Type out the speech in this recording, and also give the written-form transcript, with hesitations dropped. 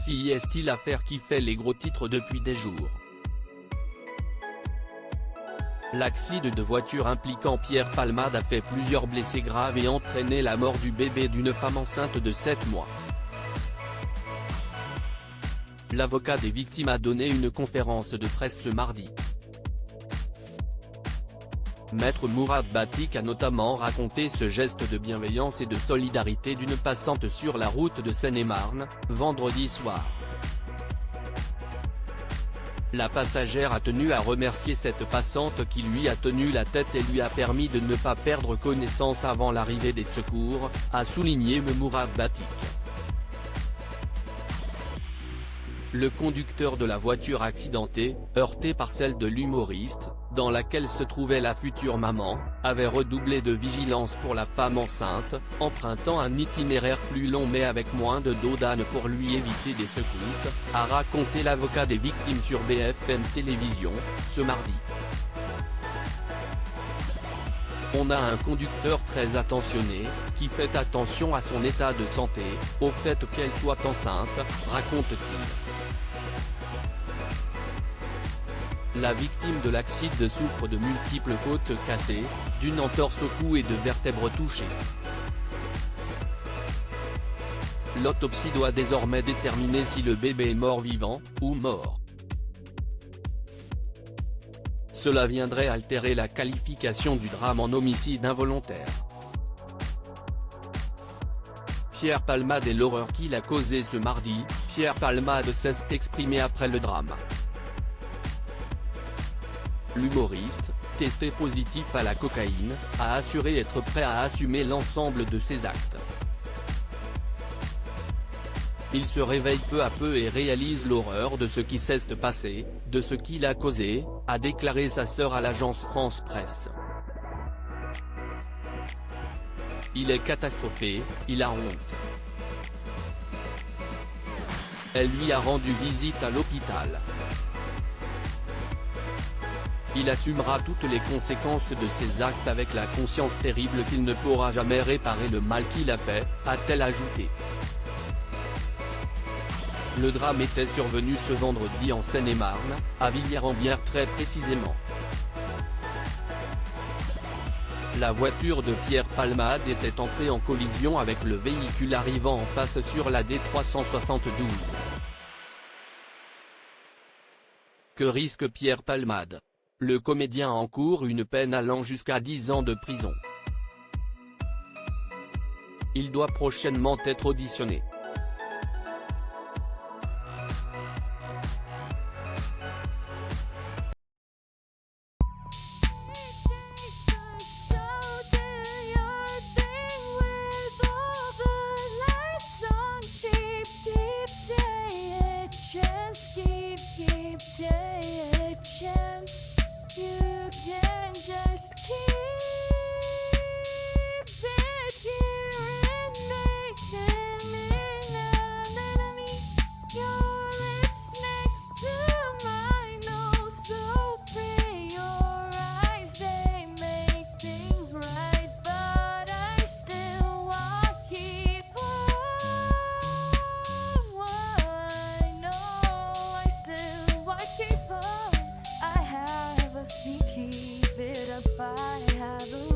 est l'affaire qui fait les gros titres depuis des jours. L'accident de voiture impliquant Pierre Palmade a fait plusieurs blessés graves et entraîné la mort du bébé d'une femme enceinte de 7 mois. L'avocat des victimes a donné une conférence de presse ce mardi. Maître Mourad Batik a notamment raconté ce geste de bienveillance et de solidarité d'une passante sur la route de Seine-et-Marne, vendredi soir. La passagère a tenu à remercier cette passante qui lui a tenu la tête et lui a permis de ne pas perdre connaissance avant l'arrivée des secours, a souligné Mourad Batik. Le conducteur de la voiture accidentée, heurté par celle de l'humoriste, dans laquelle se trouvait la future maman, avait redoublé de vigilance pour la femme enceinte, empruntant un itinéraire plus long mais avec moins de dos d'âne pour lui éviter des secousses, a raconté l'avocat des victimes sur BFM Télévision, ce mardi. On a un conducteur très attentionné, qui fait attention à son état de santé, au fait qu'elle soit enceinte, raconte-t-il. La victime de l'accident souffre de multiples côtes cassées, d'une entorse au cou et de vertèbres touchées. L'autopsie doit désormais déterminer si le bébé est mort-vivant, ou mort. Cela viendrait altérer la qualification du drame en homicide involontaire. Pierre Palmade et l'horreur qu'il a causée ce mardi, Pierre Palmade s'est exprimé après le drame. L'humoriste, testé positif à la cocaïne, a assuré être prêt à assumer l'ensemble de ses actes. Il se réveille peu à peu et réalise l'horreur de ce qui s'est passé, de ce qu'il a causé, a déclaré sa sœur à l'agence France Presse. Il est catastrophé, il a honte. Elle lui a rendu visite à l'hôpital. Il assumera toutes les conséquences de ses actes avec la conscience terrible qu'il ne pourra jamais réparer le mal qu'il a fait, a-t-elle ajouté. Le drame était survenu ce vendredi en Seine-et-Marne, à Villiers-en-Bière très précisément. La voiture de Pierre Palmade était entrée en collision avec le véhicule arrivant en face sur la D372. Que risque Pierre Palmade? Le comédien encourt une peine allant jusqu'à 10 ans de prison. Il doit prochainement être auditionné. Keep it up, I have a